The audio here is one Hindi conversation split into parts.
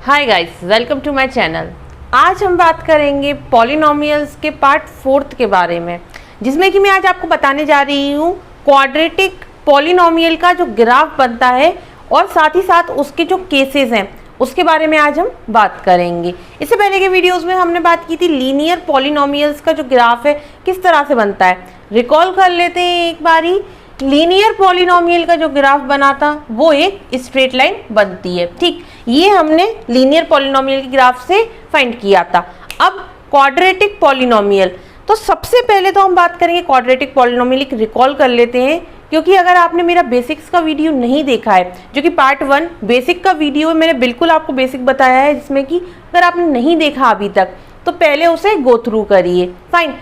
Hi guys, welcome to my channel. आज हम बात करेंगे पॉलिनोमियल्स के पार्ट 4 के बारे में, जिसमें कि मैं आज आपको बताने जा रही हूँ क्वाड्रेटिक पॉलिनोमियल का जो ग्राफ बनता है और साथ ही साथ उसके जो केसेस हैं उसके बारे में आज हम बात करेंगे। इससे पहले के वीडियोस में हमने बात की थी लीनियर पॉलिनोमियल्स का जो ग्राफ है किस तरह से बनता है। रिकॉल कर लेते हैं एक बारी। लीनियर पॉलिनोमियल का जो ग्राफ बना था वो एक स्ट्रेट लाइन बनती है, ठीक। ये हमने लीनियर पॉलिनोमियल के ग्राफ से फाइंड किया था। अब क्वाड्रेटिक पॉलिनोमियल, तो सबसे पहले तो हम बात करेंगे क्वाड्रेटिक पॉलिनोमियल। रिकॉल कर लेते हैं, क्योंकि अगर आपने मेरा बेसिक्स का वीडियो नहीं देखा है, जो कि पार्ट 1 बेसिक का वीडियो है, मैंने बिल्कुल आपको बेसिक बताया है, जिसमें कि अगर आपने नहीं देखा अभी तक तो पहले उसे गो थ्रू करिए। फाइन।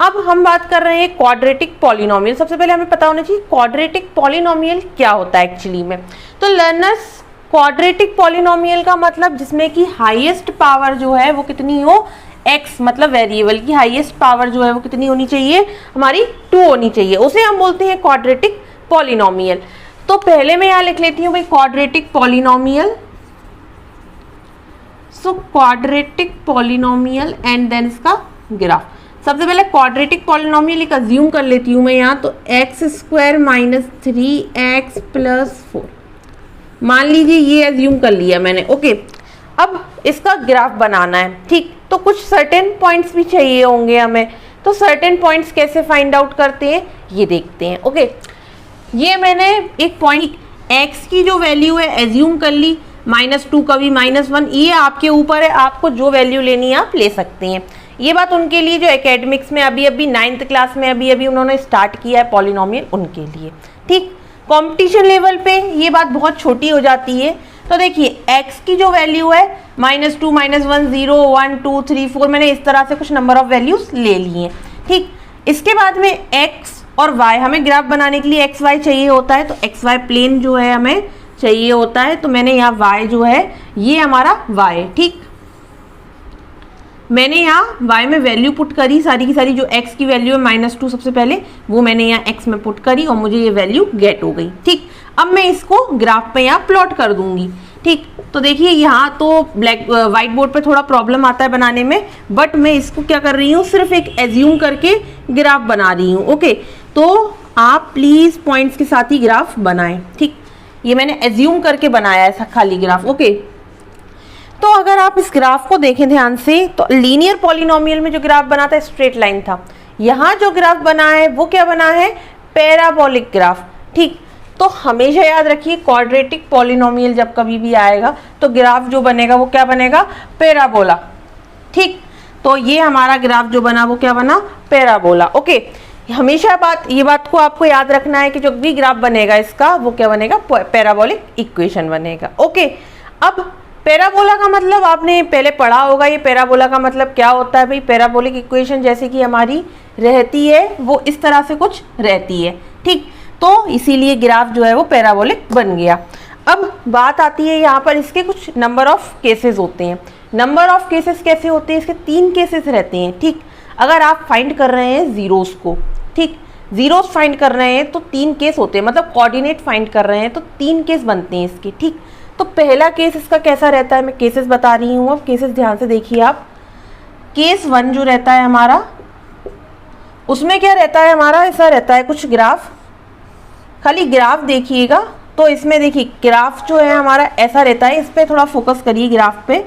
अब हम बात कर रहे हैं क्वाड्रेटिक पॉलिनोमियल। सबसे पहले हमें पता होना चाहिए क्वाड्रेटिक पॉलिनोमियल क्या होता है एक्चुअली में। तो लर्नर्स, क्वाड्रेटिक पॉलिनोमियल का मतलब जिसमें कि हाईएस्ट पावर जो है वो कितनी हो, x, मतलब वेरिएबल की हाईएस्ट पावर जो है वो कितनी होनी चाहिए, हमारी 2 होनी चाहिए, उसे हम बोलते हैं क्वाड्रेटिक पॉलिनोमियल। तो पहले मैं यहाँ लिख लेती हूँ भाई quadratic polynomial. So quadratic polynomial and then इसका ग्राफ। सबसे पहले क्वाड्रेटिक पॉलिनोमियल एक अज्यूम कर लेती हूँ मैं यहाँ, तो x² - 3x + 4 मान लीजिए, ये अज्यूम कर लिया मैंने। ओके, अब इसका ग्राफ बनाना है, ठीक। तो कुछ सर्टेन पॉइंट्स भी चाहिए होंगे हमें, तो सर्टेन पॉइंट्स कैसे फाइंड आउट करते हैं ये देखते हैं। ओके, ये मैंने एक पॉइंट x की जो वैल्यू है एज्यूम कर ली, -2 कभी -1, ये आपके ऊपर है, आपको जो वैल्यू लेनी है आप ले सकते हैं। ये बात उनके लिए जो एकेडमिक्स में अभी 9th क्लास में अभी उन्होंने स्टार्ट किया है पॉलिनोमियल, उनके लिए, ठीक। कंपटीशन लेवल पे ये बात बहुत छोटी हो जाती है। तो देखिए x की जो वैल्यू है -2 -1 0 1 2 3 4, मैंने इस तरह से कुछ नंबर ऑफ वैल्यूज ले ली हैं, ठीक। इसके बाद में x और y, हमें ग्राफ बनाने के लिए x y चाहिए होता है, तो x y प्लेन जो है हमें चाहिए होता है। तो मैंने यहाँ y जो है ये हमारा y है, ठीक। मैंने यहाँ y में वैल्यू पुट करी सारी की सारी, जो x की वैल्यू है -2 सबसे पहले, वो मैंने यहाँ x में पुट करी और मुझे ये वैल्यू गेट हो गई, ठीक। अब मैं इसको ग्राफ पे यहाँ प्लॉट कर दूंगी, ठीक। तो देखिए यहाँ तो व्हाइट बोर्ड पे थोड़ा प्रॉब्लम आता है बनाने में, बट मैं इसको क्या कर रही हूँ, सिर्फ एक एज्यूम करके ग्राफ बना रही हूँ। ओके, तो आप प्लीज पॉइंट्स के साथ ही ग्राफ बनाएं, ठीक। ये मैंने एज्यूम करके बनाया है खाली ग्राफ। ओके, तो अगर आप इस ग्राफ को देखें ध्यान से, तो लीनियर पॉलिनोमियल में जो ग्राफ बना था स्ट्रेट लाइन था। यहाँ जो ग्राफ बना है वो क्या बना है, पैराबोलिक ग्राफ, ठीक। तो हमेशा याद रखिए क्वाड्रेटिक पॉलिनोमियल जब कभी भी आएगा तो ग्राफ जो बनेगा वो क्या बनेगा, पैराबोला, ठीक। तो ये हमारा ग्राफ जो बना वो क्या बना, पैराबोला। ओके, हमेशा ये बात को आपको याद रखना है कि जो भी ग्राफ बनेगा इसका वो क्या बनेगा, पैराबोलिक इक्वेशन बनेगा। ओके, अब पैराबोला का मतलब आपने पहले पढ़ा होगा, ये पैराबोला का मतलब क्या होता है भाई। पैराबोलिक इक्वेशन जैसे कि हमारी रहती है वो इस तरह से कुछ रहती है, ठीक। तो इसीलिए ग्राफ जो है वो पैराबोलिक बन गया। अब बात आती है यहाँ पर, इसके कुछ नंबर ऑफ केसेस होते हैं। नंबर ऑफ केसेस कैसे होते हैं, इसके 3 केसेस रहते हैं, ठीक। अगर आप फाइंड कर रहे हैं जीरोस को, ठीक, जीरोस फाइंड कर रहे हैं तो 3 केस होते हैं, मतलब कोऑर्डिनेट फाइंड कर रहे हैं तो 3 केस बनते हैं इसके, ठीक। तो पहला केस इसका कैसा रहता है, मैं केसेस बता रही हूँ, अब केसेस ध्यान से देखिए आप। केस 1 जो रहता है हमारा, उसमें क्या रहता है हमारा, ऐसा रहता है कुछ ग्राफ, खाली ग्राफ देखिएगा। तो इसमें देखिए ग्राफ जो है हमारा ऐसा रहता है, इस पर थोड़ा फोकस करिए ग्राफ पे।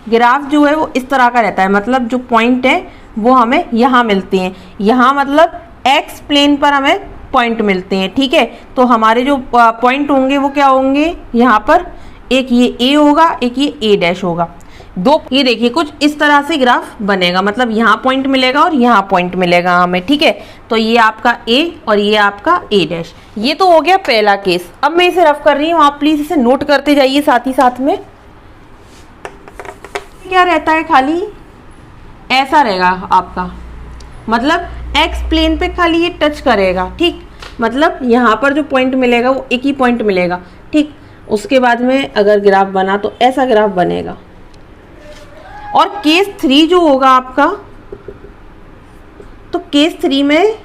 ग्राफ जो है वो इस तरह का रहता है, मतलब जो पॉइंट है वो हमें यहाँ मिलते हैं, यहाँ मतलब एक्स प्लेन पर हमें पॉइंट मिलते हैं, ठीक है। तो हमारे जो पॉइंट होंगे वो क्या होंगे, यहाँ पर एक ये A होगा, एक ये A' होगा, दो। ये देखिए कुछ इस तरह से ग्राफ बनेगा, मतलब यहाँ पॉइंट मिलेगा और यहाँ पॉइंट मिलेगा हमें, ठीक है। तो ये आपका A और ये आपका A'। ये तो हो गया पहला केस। अब मैं इसे रफ कर रही हूँ, आप प्लीज इसे नोट करते जाइए साथ ही साथ में। क्या रहता है, खाली ऐसा रहेगा आपका, मतलब एक्स प्लेन पे खाली ये टच करेगा, ठीक। मतलब यहाँ पर जो पॉइंट मिलेगा वो एक ही पॉइंट मिलेगा, ठीक। उसके बाद में अगर ग्राफ बना तो ऐसा ग्राफ बनेगा। और केस 3 जो होगा आपका, तो केस 3 में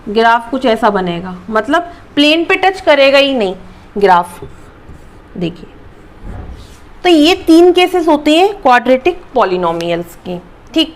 ग्राफ कुछ ऐसा बनेगा, मतलब प्लेन पे टच करेगा ही नहीं ग्राफ, देखिए। तो ये 3 केसेस होते हैं क्वाड्रेटिक पॉलिनोमियल्स के। ठीक,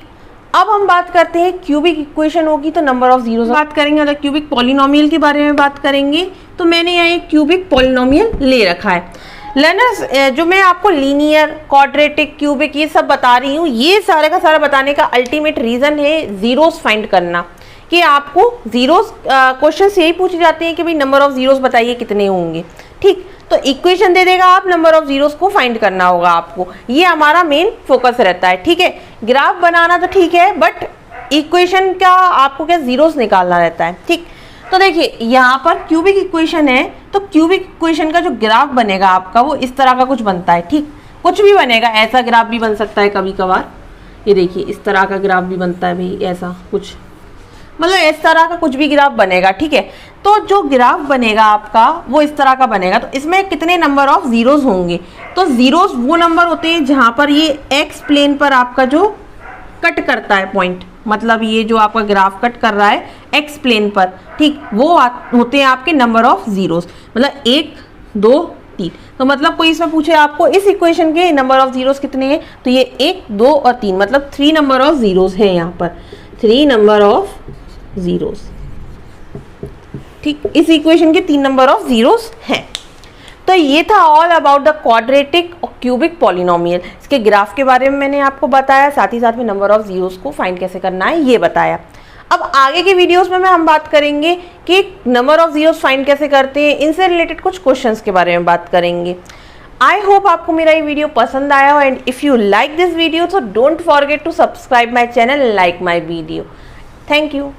अब हम बात करते हैं क्यूबिक इक्वेशन होगी तो नंबर ऑफ जीरोस बात करेंगे। अगर क्यूबिक पॉलिनोमियल के बारे में बात करेंगे तो मैंने यहाँ एक क्यूबिक पॉलिनोमियल ले रखा है। लर्नर्स, जो मैं आपको लीनियर, क्वाड्रेटिक, क्यूबिक ये सब बता रही हूँ, ये सारे का सारा बताने का अल्टीमेट रीजन है जीरोस फाइंड करना, कि आपको जीरोस क्वेश्चन से यही पूछे जाते हैं कि भाई नंबर ऑफ जीरोस बताइए कितने होंगे। ठीक, तो इक्वेशन दे देगा, आप नंबर ऑफ जीरोस को फाइंड करना होगा आपको, ये हमारा मेन फोकस रहता है। ठीक है, ग्राफ बनाना तो ठीक है, बट इक्वेशन का आपको क्या जीरोस निकालना रहता है। ठीक, तो देखिए यहाँ पर क्यूबिक इक्वेशन है, तो क्यूबिक इक्वेशन का जो ग्राफ बनेगा आपका वो इस तरह का कुछ बनता है। ठीक, कुछ भी बनेगा, ऐसा ग्राफ भी बन सकता है कभी कभार, ये देखिए इस तरह का ग्राफ भी बनता है भाई, ऐसा कुछ, मतलब इस तरह का कुछ भी ग्राफ बनेगा। ठीक है, तो जो ग्राफ बनेगा आपका वो इस तरह का बनेगा, तो इसमें कितने नंबर ऑफ जीरोस होंगे, तो जीरोस वो नंबर होते हैं जहां पर ये एक्स प्लेन पर आपका जो कट करता है पॉइंट, मतलब ये जो आपका ग्राफ कट कर रहा है एक्स प्लेन पर, ठीक, वो होते हैं आपके नंबर ऑफ जीरोस, मतलब 1 2 3। तो मतलब कोई इसमें पूछे आपको इस इक्वेशन के नंबर ऑफ जीरोस कितने हैं, तो ये 1 2 और 3, मतलब 3 नंबर ऑफ जीरोस है यहाँ पर, 3 नंबर ऑफ जीरोस। ठीक, इस इक्वेशन के 3 नंबर ऑफ जीरोस हैं। तो ये था ऑल अबाउट द क्वाड्रेटिक और क्यूबिक पॉलिनोमियल। इसके ग्राफ के बारे में मैंने आपको बताया, साथ ही साथ में नंबर ऑफ जीरोस को फाइंड कैसे करना है ये बताया। अब आगे के वीडियोस में हम बात करेंगे कि नंबर ऑफ जीरोस फाइंड कैसे करते हैं, इनसे रिलेटेड कुछ क्वेश्चंस के बारे में बात करेंगे। आई होप आपको मेरा ये वीडियो पसंद आया हो, and if you like this video तो don't forget to subscribe my channel, like my video. Thank you.